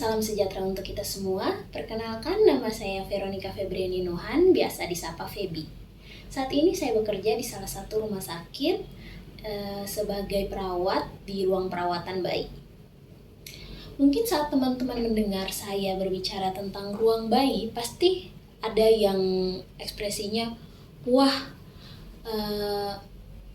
salam sejahtera untuk kita semua. Perkenalkan, nama saya Veronica Febriani Nohan, biasa disapa Febi. Saat ini saya bekerja di salah satu rumah sakit sebagai perawat di ruang perawatan bayi. Mungkin saat teman-teman mendengar saya berbicara tentang ruang bayi, pasti ada yang ekspresinya, wah,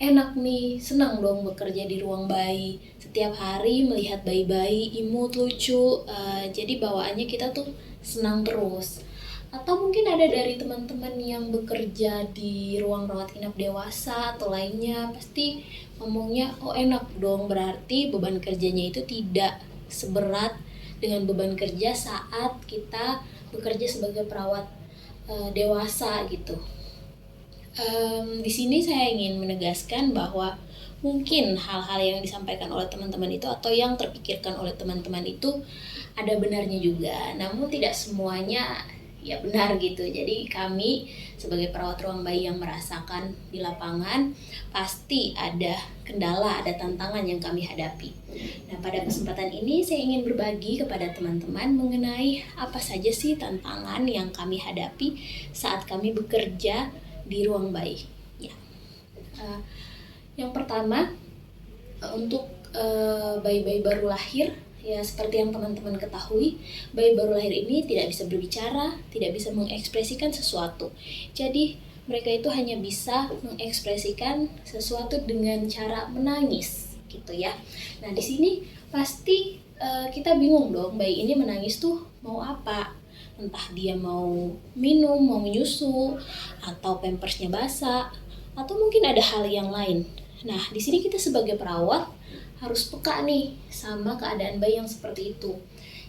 enak nih, senang dong bekerja di ruang bayi. Setiap hari melihat bayi-bayi imut, lucu, jadi bawaannya kita tuh senang terus. Atau mungkin ada dari teman-teman yang bekerja di ruang rawat inap dewasa atau lainnya, pasti ngomongnya, oh enak dong, berarti beban kerjanya itu tidak seberat dengan beban kerja saat kita bekerja sebagai perawat dewasa gitu. Di sini saya ingin menegaskan bahwa mungkin hal-hal yang disampaikan oleh teman-teman itu atau yang terpikirkan oleh teman-teman itu ada benarnya juga, namun tidak semuanya ya benar gitu. Jadi kami sebagai perawat ruang bayi yang merasakan di lapangan pasti ada kendala, ada tantangan yang kami hadapi. Nah, pada kesempatan ini saya ingin berbagi kepada teman-teman mengenai apa saja sih tantangan yang kami hadapi saat kami bekerja di ruang bayi. Ya. Yang pertama, untuk bayi-bayi baru lahir, ya seperti yang teman-teman ketahui, bayi baru lahir ini tidak bisa berbicara, tidak bisa mengekspresikan sesuatu. Jadi mereka itu hanya bisa mengekspresikan sesuatu dengan cara menangis, gitu ya. Nah, di sini pasti kita bingung dong, bayi ini menangis tuh mau apa? Entah dia mau minum, mau menyusu, atau pampersnya basah, atau mungkin ada hal yang lain. Nah, di sini kita sebagai perawat harus peka nih sama keadaan bayi yang seperti itu.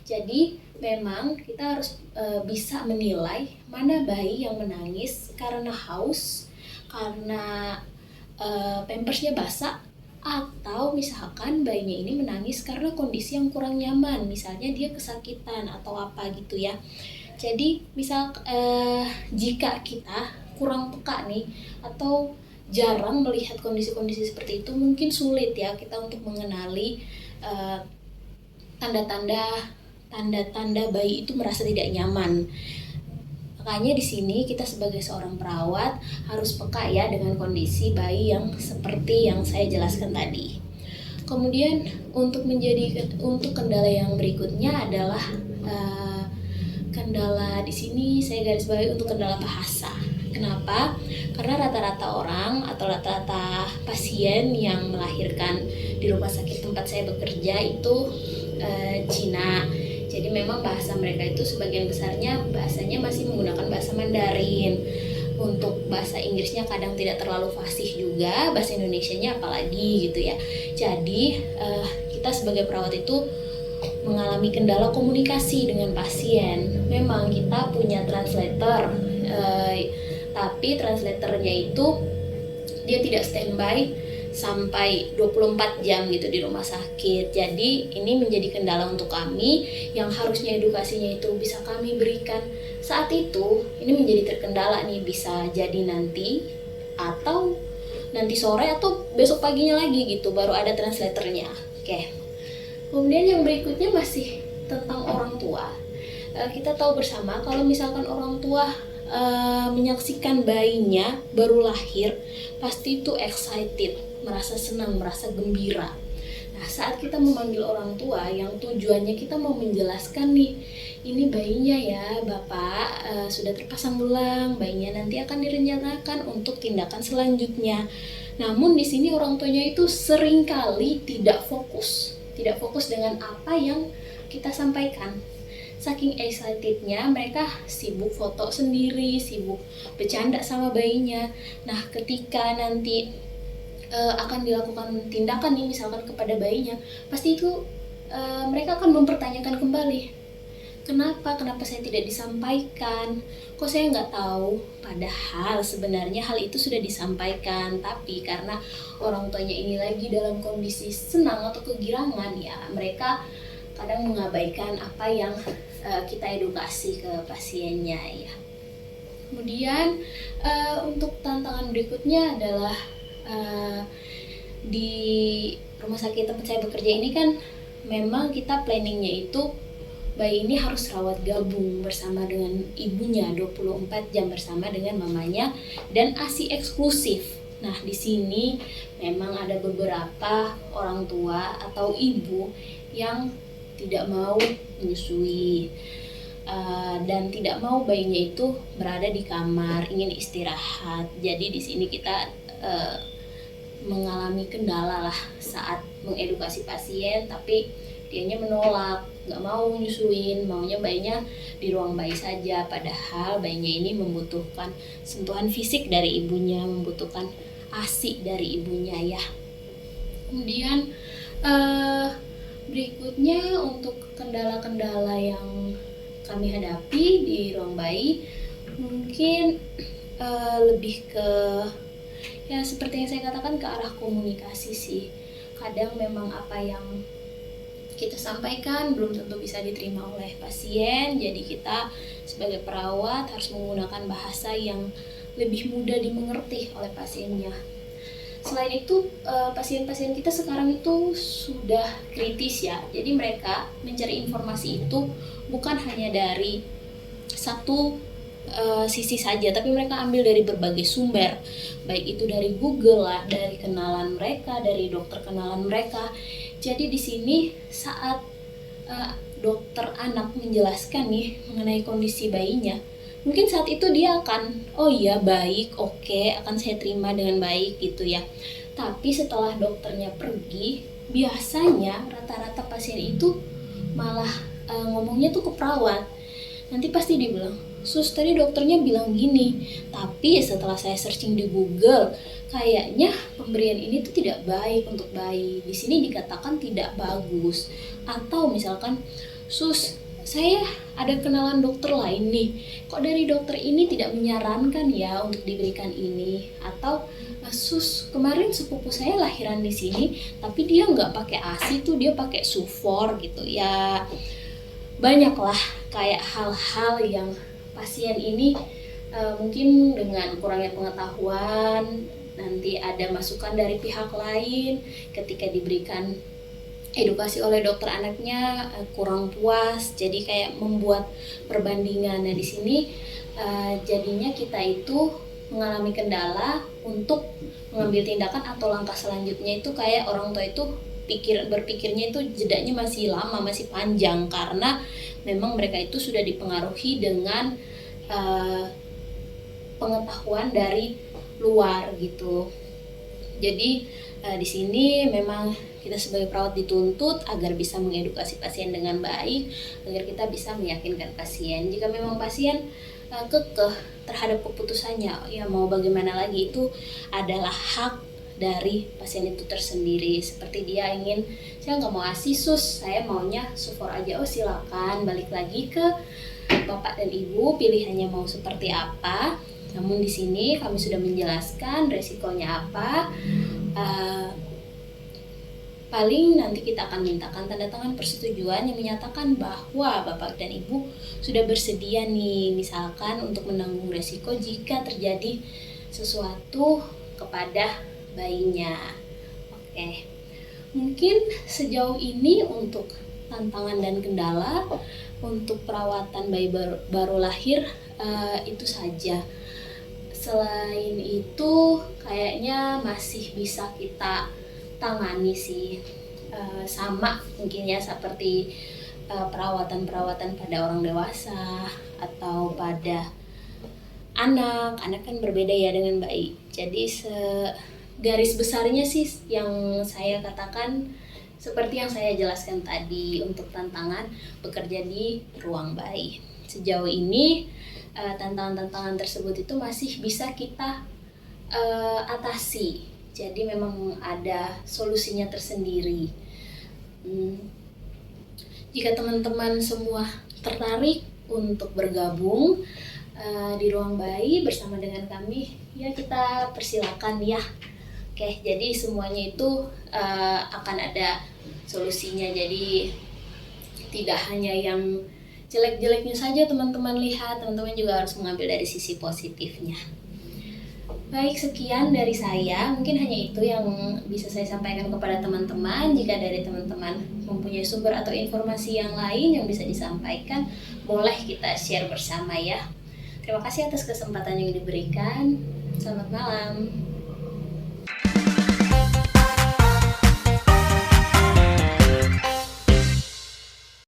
Jadi memang kita harus bisa menilai mana bayi yang menangis karena haus, karena pampersnya basah, atau misalkan bayinya ini menangis karena kondisi yang kurang nyaman, misalnya dia kesakitan atau apa gitu ya. Jadi misal jika kita kurang peka nih atau jarang melihat kondisi-kondisi seperti itu, mungkin sulit ya kita untuk mengenali tanda-tanda bayi itu merasa tidak nyaman. Makanya di sini kita sebagai seorang perawat harus peka ya dengan kondisi bayi yang seperti yang saya jelaskan tadi. Kemudian untuk kendala yang berikutnya adalah kendala di sini saya garis bawahi untuk kendala bahasa. Kenapa? Karena rata-rata orang atau rata-rata pasien yang melahirkan di rumah sakit tempat saya bekerja itu Cina. Jadi memang bahasa mereka itu sebagian besarnya bahasanya masih menggunakan bahasa Mandarin. Untuk bahasa Inggrisnya kadang tidak terlalu fasih juga, bahasa Indonesianya apalagi gitu ya. Jadi kita sebagai perawat itu mengalami kendala komunikasi dengan pasien. Memang kita punya translator, tapi translatornya itu dia tidak standby sampai 24 jam gitu di rumah sakit. Jadi ini menjadi kendala untuk kami yang harusnya edukasinya itu bisa kami berikan saat itu. Ini menjadi terkendala nih, bisa jadi nanti atau nanti sore atau besok paginya lagi gitu baru ada translatornya. Oke. Kemudian yang berikutnya masih tentang orang tua. Kita tahu bersama kalau misalkan orang tua menyaksikan bayinya baru lahir, pasti itu excited, merasa senang, merasa gembira. Nah, saat kita memanggil orang tua yang tujuannya kita mau menjelaskan nih, ini bayinya ya Bapak, sudah terpasang belang, bayinya nanti akan direncanakan untuk tindakan selanjutnya. Namun di sini orang tuanya itu seringkali tidak fokus dengan apa yang kita sampaikan. Saking excitednya mereka sibuk foto sendiri, sibuk bercanda sama bayinya. Nah, ketika nanti akan dilakukan tindakan nih misalkan kepada bayinya, pasti itu mereka akan mempertanyakan kembali, kenapa saya tidak disampaikan, kok saya nggak tahu. Padahal sebenarnya hal itu sudah disampaikan, tapi karena orang tuanya ini lagi dalam kondisi senang atau kegirangan, ya mereka kadang mengabaikan apa yang kita edukasi ke pasiennya ya. Kemudian untuk tantangan berikutnya adalah di rumah sakit tempat saya bekerja ini kan memang kita planningnya itu bayi ini harus rawat gabung bersama dengan ibunya 24 jam bersama dengan mamanya dan ASI eksklusif. Nah, di sini memang ada beberapa orang tua atau ibu yang tidak mau menyusui dan tidak mau bayinya itu berada di kamar, ingin istirahat. Jadi di sini kita mengalami kendala lah saat mengedukasi pasien, tapi dianya menolak, nggak mau nyusuin, maunya bayinya di ruang bayi saja, padahal bayinya ini membutuhkan sentuhan fisik dari ibunya, membutuhkan ASI dari ibunya ya. Kemudian berikutnya untuk kendala-kendala yang kami hadapi di ruang bayi mungkin lebih ke ya seperti yang saya katakan, ke arah komunikasi sih. Kadang memang apa yang kita sampaikan belum tentu bisa diterima oleh pasien, jadi kita sebagai perawat harus menggunakan bahasa yang lebih mudah dimengerti oleh pasiennya. Selain itu, pasien-pasien kita sekarang itu sudah kritis ya, jadi mereka mencari informasi itu bukan hanya dari satu sisi saja, tapi mereka ambil dari berbagai sumber, baik itu dari Google lah, dari kenalan mereka, dari dokter kenalan mereka. Jadi di sini saat dokter anak menjelaskan nih mengenai kondisi bayinya, mungkin saat itu dia akan, oh iya baik, oke, akan saya terima dengan baik gitu ya. Tapi setelah dokternya pergi, biasanya rata-rata pasien itu malah ngomongnya tuh ke perawat. Nanti pasti dibilang, "Sus, tadi dokternya bilang gini, tapi setelah saya searching di Google, kayaknya pemberian ini tuh tidak baik untuk bayi. Di sini dikatakan tidak bagus." Atau misalkan, "Sus, saya ada kenalan dokter lain nih, kok dari dokter ini tidak menyarankan ya untuk diberikan ini?" Atau, "Sus, kemarin sepupu saya lahiran di sini, tapi dia nggak pakai ASI tuh, dia pakai Sufor gitu ya." Banyaklah kayak hal-hal yang pasien ini mungkin dengan kurangnya pengetahuan, nanti ada masukan dari pihak lain ketika diberikan edukasi oleh dokter anaknya kurang puas, jadi kayak membuat perbandingan. Nah di sini jadinya kita itu mengalami kendala untuk mengambil tindakan atau langkah selanjutnya itu kayak orang tua itu berpikirnya itu jedanya masih lama, masih panjang, karena memang mereka itu sudah dipengaruhi dengan pengetahuan dari luar gitu. Jadi di sini memang kita sebagai perawat dituntut agar bisa mengedukasi pasien dengan baik, agar kita bisa meyakinkan pasien. Jika memang pasien kekeh terhadap keputusannya, ya mau bagaimana lagi, itu adalah hak dari pasien itu tersendiri. Seperti dia ingin, "Saya nggak mau ASI sus, saya maunya Sufor aja." Oh silakan, balik lagi ke bapak dan ibu, pilihannya mau seperti apa. Namun di sini kami sudah menjelaskan resikonya apa. Paling nanti kita akan mintakan tanda tangan persetujuan yang menyatakan bahwa bapak dan ibu sudah bersedia nih, misalkan untuk menanggung resiko jika terjadi sesuatu kepada bayinya. Oke, mungkin sejauh ini untuk tantangan dan kendala untuk perawatan bayi baru lahir itu saja. Selain itu kayaknya masih bisa kita tangani sih, sama mungkin ya seperti perawatan pada orang dewasa atau pada anak kan berbeda ya dengan bayi. Jadi garis besarnya sih yang saya katakan seperti yang saya jelaskan tadi untuk tantangan bekerja di ruang bayi. Sejauh ini tantangan-tantangan tersebut itu masih bisa kita atasi. Jadi memang ada solusinya tersendiri. Jika teman-teman semua tertarik untuk bergabung di ruang bayi bersama dengan kami, ya kita persilakan ya. Oke, jadi semuanya itu akan ada solusinya. Jadi tidak hanya yang jelek-jeleknya saja teman-teman lihat, teman-teman juga harus mengambil dari sisi positifnya. Baik, sekian dari saya. Mungkin hanya itu yang bisa saya sampaikan kepada teman-teman. Jika dari teman-teman mempunyai sumber atau informasi yang lain yang bisa disampaikan, boleh kita share bersama ya. Terima kasih atas kesempatan yang diberikan. Selamat malam.